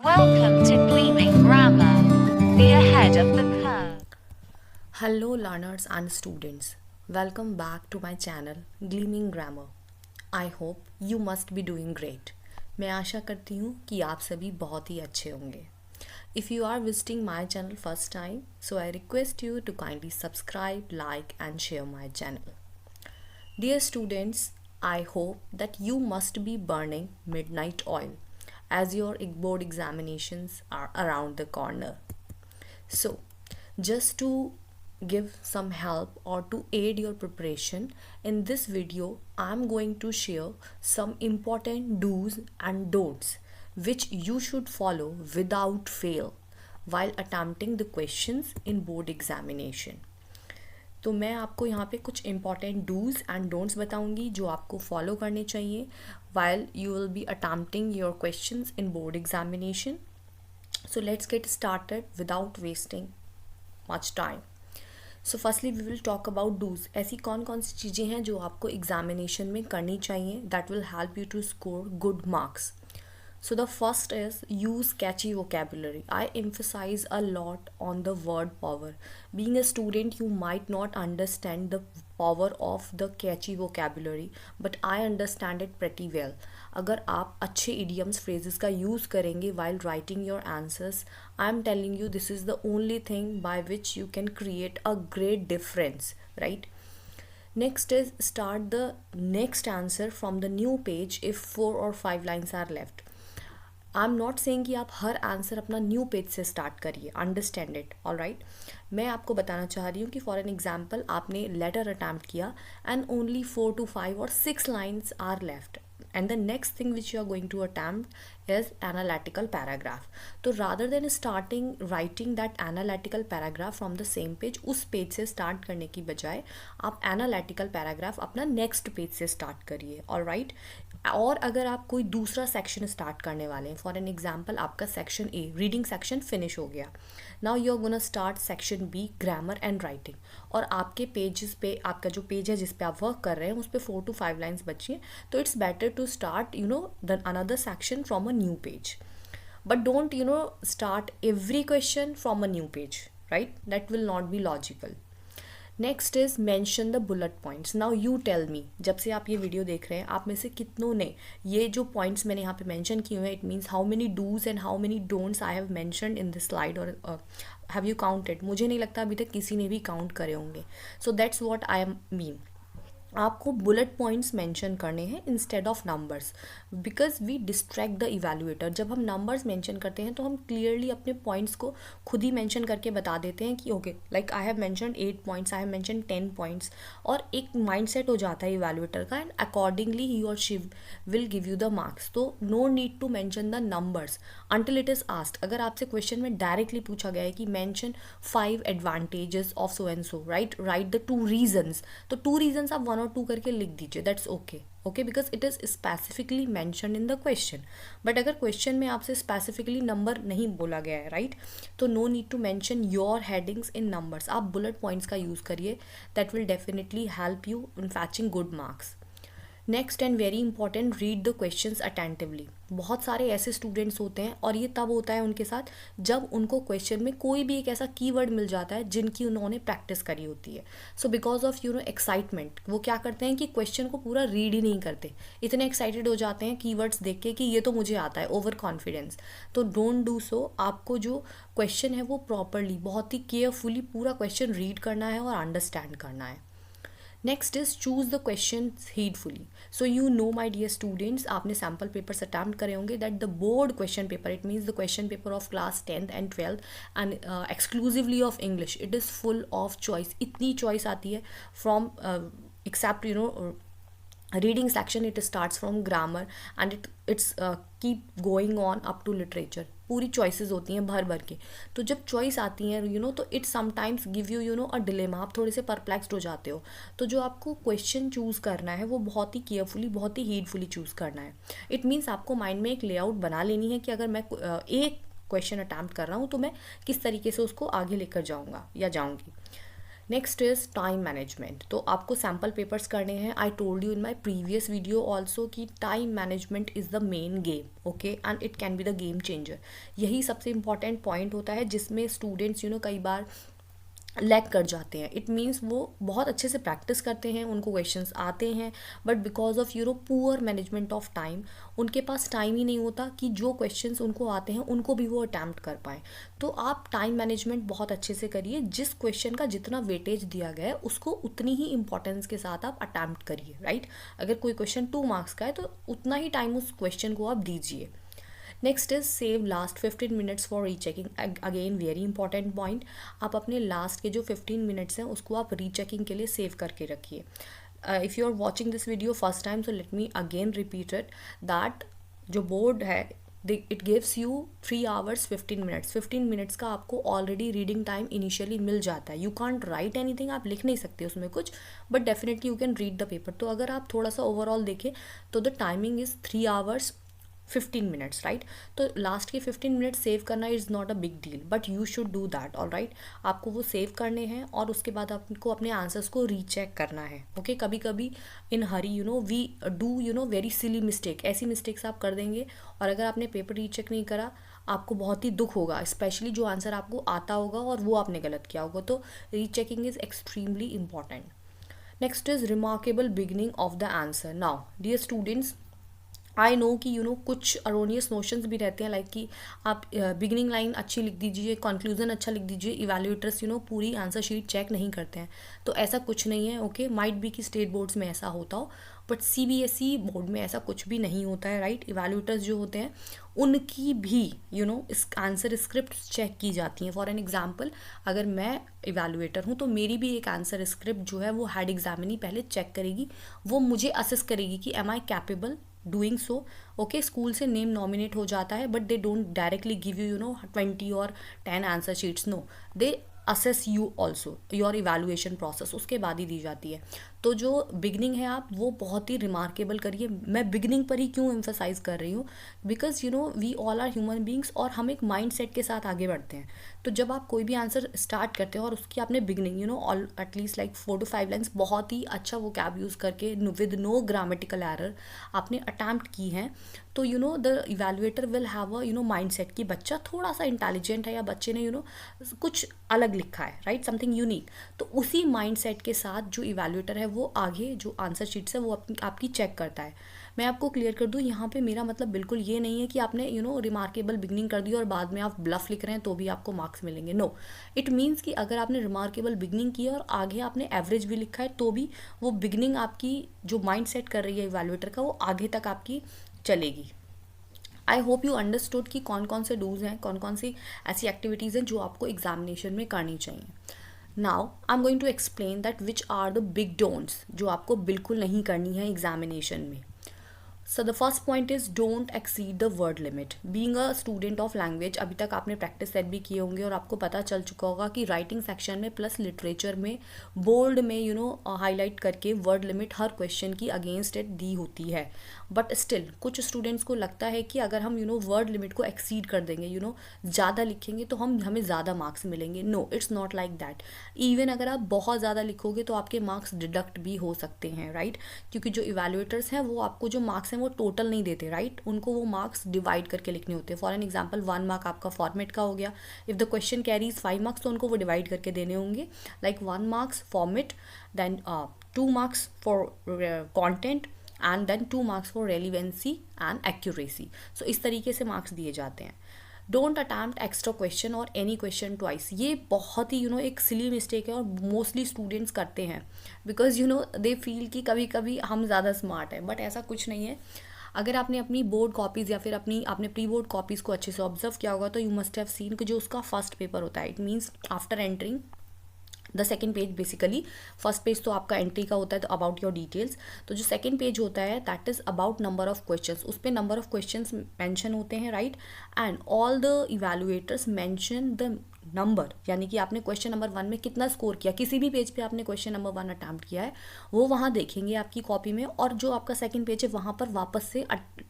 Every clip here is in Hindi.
Welcome to Gleaming Grammar. Be ahead of the curve. Hello learners and students. Welcome back to my channel Gleaming Grammar. I hope you must be doing great. मैं आशा करती हूँ कि आप सभी बहुत ही अच्छे होंगे. If you are visiting my channel first time, so I request you to kindly subscribe, like and share my channel. Dear students, I hope that you must be burning midnight oil as your board examinations are around the corner. So, just to give some help or to aid your preparation, in this video I'm going to share some important do's and don'ts which you should follow without fail while attempting the questions in board examination. तो मैं आपको यहाँ पे कुछ इम्पॉर्टेंट डूज एंड डोंट्स बताऊँगी जो आपको फॉलो करने चाहिए while you will be attempting your questions in board examination. So let's get started without wasting much time. So firstly we will talk about do's. ऐसी कौन कौन सी चीज़ें हैं जो आपको एग्जामिनेशन में करनी चाहिए that will help you to score good marks. So the first is use catchy vocabulary. I emphasize a lot on the word power. Being a student, you might not understand the power of the catchy vocabulary, but I understand it pretty well. अगर आप अच्छे idioms phrases का use करेंगे while writing your answers, I am telling you this is the only thing by which you can create a great difference, right? Next is start the next answer from the new page if 4 or 5 lines are left. I am not saying कि आप हर आंसर अपना न्यू पेज से स्टार्ट करिए, अंडरस्टैंड इट, ऑल राइट. मैं आपको बताना चाह रही हूँ कि फॉर एन एग्जाम्पल आपने लेटर अटैम्प्ट किया and only 4 to 5 or 6 lines are left and the next thing which you are going to attempt is analytical paragraph. तो rather than starting writing that analytical paragraph from the same page, उस पेज से स्टार्ट करने की बजाय आप analytical paragraph अपना नेक्स्ट पेज से स्टार्ट करिए, ऑल राइट. और अगर आप कोई दूसरा सेक्शन स्टार्ट करने वाले हैं, फॉर एन एग्जाम्पल आपका section A reading section finish हो गया, now you are gonna start section B grammar and writing, और आपके पेजेस पे आपका जो पेज है जिस पे आप वर्क कर रहे हैं उस पे 4 to 5 लाइन्स बची हैं, तो it's better to start the another section from a new page, but don't start every question from a new page, right. That will not be logical. Next is mention the bullet points. Now you tell me, जब से आप ये वीडियो देख रहे हैं आप में से कितनों ने ये जो पॉइंट्स मैंने यहाँ पे मेंशन किए हुए हैं, it means how many do's and how many don'ts I have mentioned in this slide, और हैव यू काउंटेड? मुझे नहीं लगता अभी तक किसी ने भी काउंट करे होंगे. So that's what I am mean. आपको बुलेट पॉइंट्स मेंशन करने हैं instead of numbers, because we distract the evaluator. जब हम नंबर्स मेंशन करते हैं तो हम क्लियरली अपने पॉइंट्स को खुद ही मेंशन करके बता देते हैं कि okay like I have mention 8 points, I have mention 10 points, और एक माइंडसेट हो जाता है इवैल्यूएटर का एंड अकॉर्डिंगली ही और she will give you the marks. तो no need to mention the numbers until it is asked. अगर आपसे क्वेश्चन में डायरेक्टली पूछा गया है कि mention 5 advantages of so and so, right the 2 reasons, तो 2 रीजन्स आप 1 और 2 करके लिख दीजिए, that's okay because it is specifically mention in the question. But अगर क्वेश्चन में आपसे स्पेसिफिकली नंबर नहीं बोला गया है, राइट, तो no need to mention your headings in numbers. आप बुलेट पॉइंट्स का यूज़ करिए, that will definitely help you in fetching good marks. Next and very important, read the questions attentively. बहुत सारे ऐसे स्टूडेंट्स होते हैं और ये तब होता है उनके साथ जब उनको क्वेश्चन में कोई भी एक ऐसा कीवर्ड मिल जाता है जिनकी उन्होंने प्रैक्टिस करी होती है. सो बिकॉज ऑफ एक्साइटमेंट वो क्या करते हैं कि क्वेश्चन को पूरा रीड ही नहीं करते, इतने एक्साइटेड हो जाते हैं कीवर्ड्स देख के कि ये तो मुझे आता है, ओवर कॉन्फिडेंस. तो डोंट डू सो. आपको जो क्वेश्चन है वो प्रॉपरली बहुत ही केयरफुली पूरा क्वेश्चन रीड करना है और अंडरस्टैंड करना है. Next is choose the question heedfully. So you know my dear students, आपने सैम्पल पेपर्स अटैम्प्ट करे होंगे, that the board question paper, it means the question paper of class 10th and 12th and exclusively of English, it is full of choice. इतनी चॉइस आती है from except reading section, it starts from grammar and it's keep going on up to literature. पूरी चॉइसेस होती हैं भर भर के. तो जब चॉइस आती हैं तो it sometimes give you a dilemma. आप थोड़े से परप्लेक्स्ड हो जाते हो. तो जो आपको क्वेश्चन चूज़ करना है वो बहुत ही केयरफुली, बहुत ही हीडफुली चूज़ करना है. इट मीन्स आपको माइंड में एक लेआउट बना लेनी है कि अगर मैं एक क्वेश्चन अटैम्प्ट कर रहा हूँ तो मैं किस तरीके से उसको आगे लेकर जाऊँगा या जाऊँगी. Next is time management. तो आपको सैम्पल पेपर्स करने हैं। I told you in my previous video also कि time management is the main game, okay, and it can be the game changer. यही सबसे इंपॉर्टेंट पॉइंट होता है जिसमें स्टूडेंट्स कई बार लैग कर जाते हैं। इट मीन्स वो बहुत अच्छे से प्रैक्टिस करते हैं, उनको क्वेश्चंस आते हैं, but because of poor management of time उनके पास टाइम ही नहीं होता कि जो क्वेश्चंस उनको आते हैं उनको भी वो अटैम्प्ट कर पाएँ। तो आप टाइम मैनेजमेंट बहुत अच्छे से करिए। जिस क्वेश्चन का जितना वेटेज दिया गया है उसको उतनी ही इंपॉर्टेंस के साथ आप अटैम्प्ट करिए, राइट। अगर कोई क्वेश्चन 2 मार्क्स का है तो उतना ही टाइम उस क्वेश्चन को आप दीजिए। Next is save last 15 minutes for rechecking. Again very important point, आप अपने लास्ट के जो 15 मिनट्स हैं उसको आप रीचेकिंग के लिए सेव करके रखिए। If you are watching this video first time so let me again repeat it that जो बोर्ड है it gives you 3 hours 15 minutes। 15 minutes का आपको ऑलरेडी रीडिंग टाइम इनिशियली मिल जाता है। यू कांट राइट एनीथिंग, आप लिख नहीं सकते उसमें कुछ, but definitely you can read the paper. तो अगर आप थोड़ा सा ओवरऑल देखें तो the timing is 3 hours 15 minutes, right. तो लास्ट के 15 मिनट्स सेव करना is not a big deal, but you should do that, all right. आपको वो सेव करने हैं और उसके बाद आपको अपने आंसर्स को रीचेक करना है, ओके। कभी कभी in hurry we do very silly mistake. ऐसी मिस्टेक्स आप कर देंगे और अगर आपने पेपर रीचेक नहीं करा आपको बहुत ही दुख होगा, स्पेशली जो आंसर आपको आता होगा और वो आपने गलत किया होगा। तो rechecking is extremely important. Next is remarkable beginning of the answer. Now dear students, I know कि कुछ अरोनियस नोशंस भी रहते हैं, लाइक कि आप बिगिनिंग लाइन अच्छी लिख दीजिए, कंक्लूजन अच्छा लिख दीजिए, इवैल्यूएटर्स पूरी आंसर शीट चेक नहीं करते हैं। तो ऐसा कुछ नहीं है, ओके। माइट बी कि स्टेट बोर्ड्स में ऐसा होता हो, बट CBSE बोर्ड में ऐसा कुछ भी नहीं होता है, राइट। इवैल्यूएटर्स जो होते हैं उनकी भी इस आंसर स्क्रिप्ट चेक की जाती हैं। फॉर एन एग्जाम्पल, अगर मैं इवैल्यूएटर हूँ तो मेरी भी एक आंसर स्क्रिप्ट जो है वो हेड एग्जामिनी पहले चेक करेगी, वो मुझे असेस करेगी कि am I capable doing so, okay. School से नेम नॉमिनेट हो जाता है but they don't directly give you 20 और 10 answer sheets, no, they assess you also, your evaluation process उसके बाद ही दी जाती है। तो जो बिगनिंग है आप वो बहुत ही रिमार्केबल करिए। मैं बिगनिंग पर ही क्यों एम्फेसाइज कर रही हूँ, because we all are human beings और हम एक माइंड सेट के साथ आगे बढ़ते हैं। तो जब आप कोई भी आंसर स्टार्ट करते हैं और उसकी आपने beginning all at least like 4 to 5 lines बहुत ही अच्छा वो कैब यूज़ करके विद नो ग्रामेटिकल एरर आपने अटैम्प्ट की हैं, तो the evaluator will have a mind set कि बच्चा थोड़ा सा इंटेलिजेंट है या बच्चे ने कुछ अलग लिखा है, राइट, समथिंग यूनिक। तो उसी माइंड सेट के साथ जो इवैल्यूएटर है वो आगे जो आंसर शीट्स है वो आपकी चेक करता है। मैं आपको क्लियर कर दूं, यहाँ पे मेरा मतलब बिल्कुल ये नहीं है कि आपने रिमार्केबल बिगनिंग कर दी और बाद में आप ब्लफ लिख रहे हैं तो भी आपको मार्क्स मिलेंगे। नो, इट मीन्स कि अगर आपने रिमार्केबल बिगनिंग की और आगे आपने एवरेज भी लिखा है तो भी वो बिगनिंग आपकी जो माइंड सेट कर रही है इवैल्यूएटर का वो आगे तक आपकी चलेगी। आई होप यू अंडरस्टूड कि कौन कौन से डूज हैं, कौन कौन सी ऐसी एक्टिविटीज़ हैं जो आपको एग्जामिनेशन में करनी चाहिए। Now I am going to explain that which are the big don'ts जो आपको बिल्कुल नहीं करनी है एग्जामिनेशन में। So the first point is don't exceed the word limit. Being a student of language, अभी तक आपने प्रैक्टिस सेट भी किए होंगे और आपको पता चल चुका होगा कि राइटिंग सेक्शन में प्लस लिटरेचर में बोल्ड में हाईलाइट करके वर्ड लिमिट हर क्वेश्चन की अगेंस्ट इट दी होती है। बट स्टिल कुछ स्टूडेंट्स को लगता है कि अगर हम वर्ड लिमिट को एक्सीड कर देंगे, ज़्यादा लिखेंगे तो हमें ज़्यादा मार्क्स मिलेंगे। No, it's not like that. Even अगर आप बहुत ज़्यादा लिखोगे तो आपके मार्क्स डिडक्ट भी हो सकते हैं, राइट, क्योंकि जो इवैल्यूएटर्स हैं वो आपको जो मार्क्स हैं वो टोटल नहीं देते, राइट, उनको वो मार्क्स डिवाइड करके लिखने होते हैं। फॉर एन एग्जाम्पल 1 मार्क आपका फॉर्मेट का हो गया, if the question carries 5 marks तो उनको वो डिवाइड करके देने होंगे, like 1 marks format, then 2 marks for content and then 2 marks for relevancy and accuracy. So इस तरीके से मार्क्स दिए जाते हैं। डोंट अटैम्प्ट एक्स्ट्रा क्वेश्चन और एनी क्वेश्चन ट्वाइस। ये बहुत ही एक सिली मिस्टेक है और मोस्टली स्टूडेंट्स करते हैं बिकॉज दे फील कि कभी कभी हम ज़्यादा स्मार्ट हैं, बट ऐसा कुछ नहीं है। अगर आपने अपनी बोर्ड कॉपीज़ या फिर आपने प्री बोर्ड कॉपीज़ को अच्छे से ऑब्जर्व किया होगा तो यू मस्ट हैव सीन कि जो उसका फर्स्ट पेपर होता है, it means after entering the second page, basically first page तो आपका एंट्री का होता है तो अबाउट योर डिटेल्स, तो जो सेकेंड पेज होता है that is about number of questions, उस पर नंबर ऑफ क्वेश्चंस मेंशन होते हैं, right, and all the evaluators mention the number, यानी कि आपने क्वेश्चन नंबर 1 में कितना स्कोर किया, किसी भी पेज पे आपने क्वेश्चन नंबर 1 अटैम्प्ट किया है वो वहाँ देखेंगे आपकी कॉपी में, और जो आपका सेकंड पेज है वहाँ पर वापस से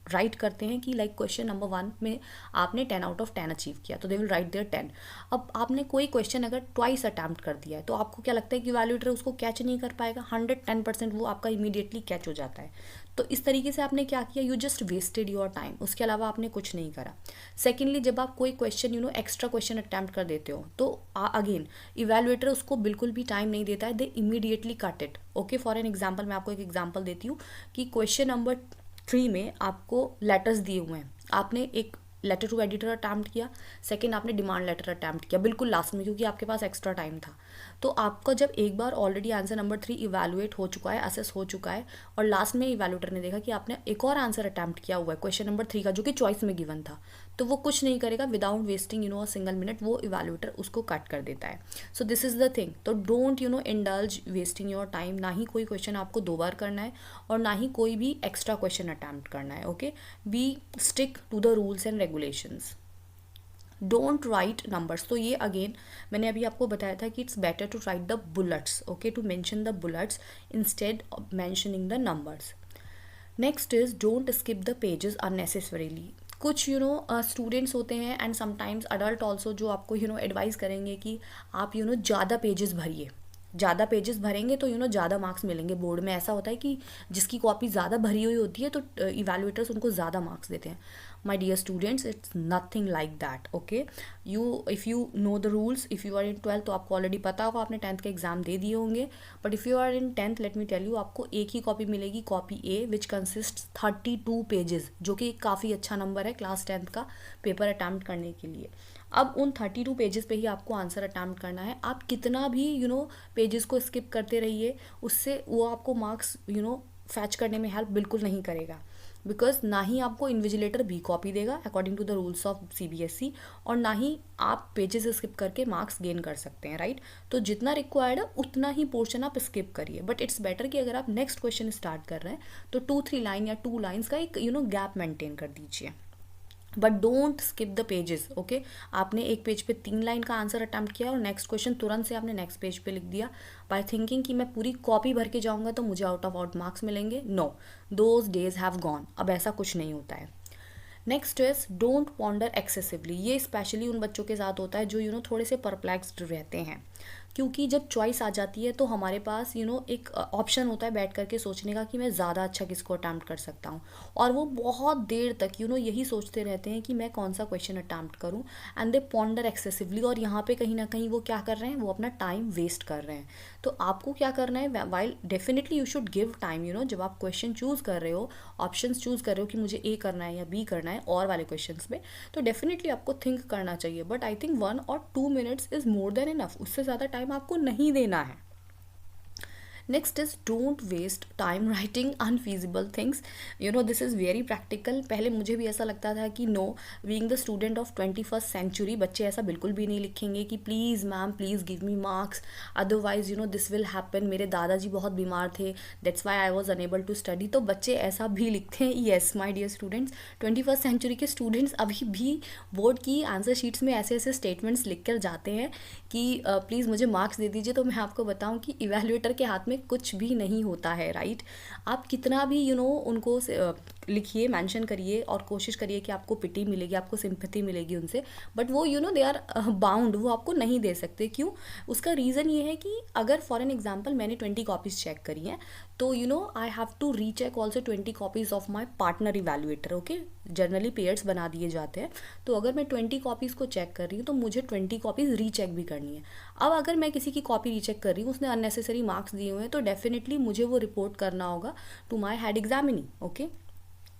राइट करते हैं कि लाइक क्वेश्चन नंबर 1 में आपने 10 आउट ऑफ 10 अचीव किया, तो दे विल राइट देयर 10। अब आपने कोई क्वेश्चन अगर ट्वाइस अटैम्प्ट कर दिया है तो आपको क्या लगता है कि इवैल्यूएटर उसको कैच नहीं कर पाएगा? 110% वो आपका इमीडिएटली कैच हो जाता है। तो इस तरीके से आपने क्या किया, you just wasted your time, उसके अलावा आपने कुछ नहीं करा। सेकेंडली, जब आप कोई क्वेश्चन एक्स्ट्रा क्वेश्चन अटैम्प्ट कर देते हो तो अगेन इवैल्यूएटर उसको बिल्कुल भी टाइम नहीं देता है, दे immediately cut it. Okay, for an example मैं आपको एक एग्जाम्पल देती हूँ कि क्वेश्चन नंबर 3 में आपको लेटर्स दिए हुए हैं, आपने एक लेटर टू एडिटर अटैम्प्ट किया, सेकंड आपने डिमांड लेटर अटैम्प्ट किया बिल्कुल लास्ट में, क्योंकि आपके पास एक्स्ट्रा टाइम था। तो आपका जब एक बार ऑलरेडी आंसर नंबर 3 इवैल्यूएट हो चुका है, असेस हो चुका है, और लास्ट में इवैल्यूएटर ने देखा कि आपने एक और आंसर अटैम्प्ट किया हुआ है क्वेश्चन नंबर 3 का, जो कि चॉइस में गिवन था, तो वो कुछ नहीं करेगा without wasting a single minute, वो इवैल्यूएटर उसको कट कर देता है। So this is the thing. तो don't indulge wasting your time, ना ही कोई क्वेश्चन आपको 2 बार करना है और ना ही कोई भी एक्स्ट्रा क्वेश्चन अटैम्प्ट करना है। Okay, be stick to the rules and regulations. Don't write numbers. तो ये अगेन मैंने अभी आपको बताया था कि it's better to write the bullets, okay, to mention the bullets instead of mentioning the numbers. Next is don't skip the pages unnecessarily. कुछ स्टूडेंट्स होते हैं एंड समटाइम्स अडल्ट ऑल्सो, जो आपको एडवाइस करेंगे कि आप ज़्यादा पेजेस भरिए, ज़्यादा पेजेस भरेंगे तो ज़्यादा मार्क्स मिलेंगे। बोर्ड में ऐसा होता है कि जिसकी कॉपी ज़्यादा भरी हुई होती है तो इवैल्यूएटर्स उनको ज़्यादा मार्क्स देते हैं। My dear students, it's nothing like that. Okay, if you know the rules, if you are in 12th तो आपको ऑलरेडी पता होगा, आपने 10th के एग्जाम दे दिए होंगे, but if you are in 10th let me tell you, आपको एक ही कॉपी मिलेगी, copy a, which consist 32 pages, जो कि काफ़ी अच्छा नंबर है क्लास 10th का पेपर अटैम्प्ट करने के लिए। अब उन 32 पेजेस पे ही आपको आंसर अटैम्प्ट करना है। आप कितना भी पेजेस को स्किप करते रहिए, उससे वो आपको मार्क्स फैच करने में हेल्प बिल्कुल नहीं करेगा, बिकॉज ना ही आपको इन्विजिलेटर बी कॉपी देगा according to the rules of CBSE, और ना ही आप पेजेस स्किप करके मार्क्स गेन कर सकते हैं, राइट। तो जितना रिक्वायर्ड है उतना ही पोर्शन आप स्किप करिए, बट इट्स बेटर कि अगर आप नेक्स्ट क्वेश्चन स्टार्ट कर रहे हैं तो 2-3 लाइन या 2 लाइन्स का एक गैप मेंटेन कर दीजिए, but don't skip the pages. Okay, आपने एक पेज पे 3 लाइन का आंसर अटैम्प्ट किया और नेक्स्ट क्वेश्चन तुरंत से आपने नेक्स्ट पेज पे लिख दिया बाय थिंकिंग कि मैं पूरी कॉपी भर के जाऊंगा तो मुझे आउट ऑफ आउट मार्क्स मिलेंगे। No, those days have gone. अब ऐसा कुछ नहीं होता है। Next is don't ponder excessively. ये स्पेशली उन बच्चों के साथ होता है जो थोड़े से परप्लेक्स्ड रहते हैं, क्योंकि जब चॉइस आ जाती है तो हमारे पास एक ऑप्शन होता है बैठ करके सोचने का कि मैं ज़्यादा अच्छा किसको अटैम्प्ट कर सकता हूँ, और वो बहुत देर तक यही सोचते रहते हैं कि मैं कौन सा क्वेश्चन अटैम्प्ट करूँ, एंड दे पॉन्डर एक्सेसिवली, और यहाँ पे कहीं ना कहीं वो क्या कर रहे हैं, वो अपना टाइम वेस्ट कर रहे हैं। तो आपको क्या करना है, while definitely you should give time, जब आप क्वेश्चन चूज़ कर रहे हो, ऑप्शन चूज़ कर रहे हो कि मुझे ए करना है या बी करना है और वाले क्वेश्चन में, तो डेफिनेटली आपको थिंक करना चाहिए, बट आई थिंक 1 और 2 minutes is more than enough, उससे ज़्यादा टाइम आपको नहीं देना है। Next is don't waste time writing unfeasible things. This is very practical. पहले मुझे भी ऐसा लगता था कि no, being the student of 21st century, बच्चे ऐसा बिल्कुल भी नहीं लिखेंगे कि please ma'am please give me marks, otherwise this will happen, मेरे दादाजी बहुत बीमार थे, that's why I was unable to study. तो बच्चे ऐसा भी लिखते हैं। Yes my dear students, 21st century के स्टूडेंट्स अभी भी बोर्ड की आंसर शीट्स में ऐसे ऐसे स्टेटमेंट्स लिख कर जाते हैं कि प्लीज़ मुझे मार्क्स दे दीजिए। तो मैं आपको बताऊं कि इवैल्यूएटर के हाथ में कुछ भी नहीं होता है, राइट। आप कितना भी उनको लिखिए, मेंशन करिए और कोशिश करिए कि आपको पिटी मिलेगी, आपको सिंपैथी मिलेगी उनसे, बट वो दे आर बाउंड, वो आपको नहीं दे सकते। क्यों? उसका रीज़न ये है कि अगर फॉर एन एग्जाम्पल मैंने 20 कॉपीज़ चेक करी हैं, तो I have to recheck also 20 copies of my partner evaluator. Okay, generally pairs बना दिए जाते हैं, तो अगर मैं 20 कॉपीज़ को चेक कर रही हूँ तो मुझे 20 कॉपीज़ रीचेक भी करनी है। अब अगर मैं किसी की कॉपी रीचेक कर रही हूँ, उसने अननेसेसरी मार्क्स दिए हुए हैं, तो डेफिनेटली मुझे वो रिपोर्ट करना होगा to my head examinee. Okay,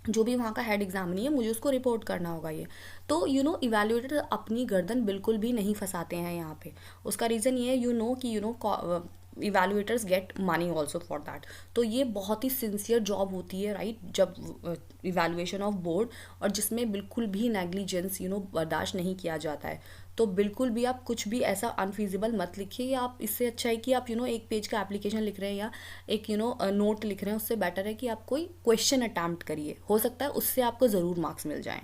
जो भी वहाँ का हेड एग्जामिनी है, मुझे उसको रिपोर्ट करना होगा ये। तो इवैल्यूएटर अपनी गर्दन बिल्कुल भी नहीं फंसाते हैं यहाँ पे। उसका रीज़न ये है कि evaluators get money also for that. तो ये बहुत ही सिंसियर जॉब होती है, राइट, जब इवैल्यूएशन ऑफ बोर्ड, और जिसमें बिल्कुल भी नेग्लिजेंस बर्दाश्त नहीं किया जाता है। तो बिल्कुल भी आप कुछ भी ऐसा अनफीजिबल मत लिखिए, या आप इससे अच्छा है कि आप एक पेज का एप्लीकेशन लिख रहे हैं या एक नोट लिख रहे हैं, उससे बेटर है कि आप कोई क्वेश्चन अटैम्प्ट करिए, हो सकता है उससे आपको ज़रूर मार्क्स मिल जाएँ।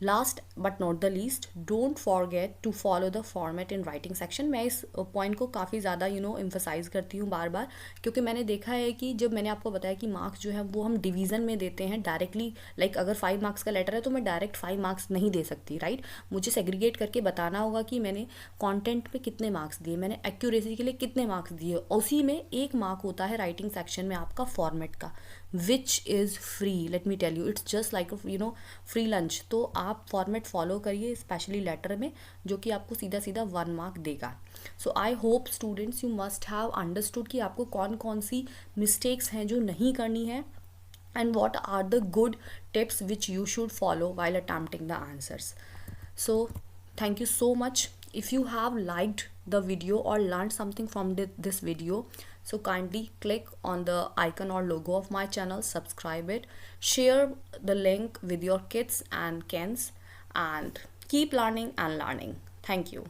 Last but not the least, don't forget to follow the format in writing section. मैं इस पॉइंट को काफ़ी ज़्यादा एम्फसाइज करती हूँ बार बार, क्योंकि मैंने देखा है कि जब मैंने आपको बताया कि मार्क्स जो है वो हम डिवीज़न में देते हैं डायरेक्टली, लाइक अगर 5 मार्क्स का लेटर है तो मैं डायरेक्ट 5 मार्क्स नहीं दे सकती, राइट। मुझे सेग्रीगेट करके बताना होगा कि मैंने कॉन्टेंट पे कितने मार्क्स दिए, मैंने एक्यूरेसी के लिए कितने मार्क्स दिए। उसी में 1 मार्क होता है राइटिंग सेक्शन में आपका फॉर्मेट का, which is free. Let me tell you, it's just like free lunch. तो आप फॉर्मेट फॉलो करिए, स्पेशली लेटर में, जो कि आपको सीधा सीधा 1 मार्क देगा। So I hope students you must have understood कि आपको कौन कौन सी मिस्टेक्स हैं जो नहीं करनी है, and what are the good tips which you should follow while attempting the answers. So thank you so much. If you have liked the video or learned something from this video, so kindly click on the icon or logo of my channel, subscribe it, share the link with your kids and kins, and keep learning and learning. Thank you.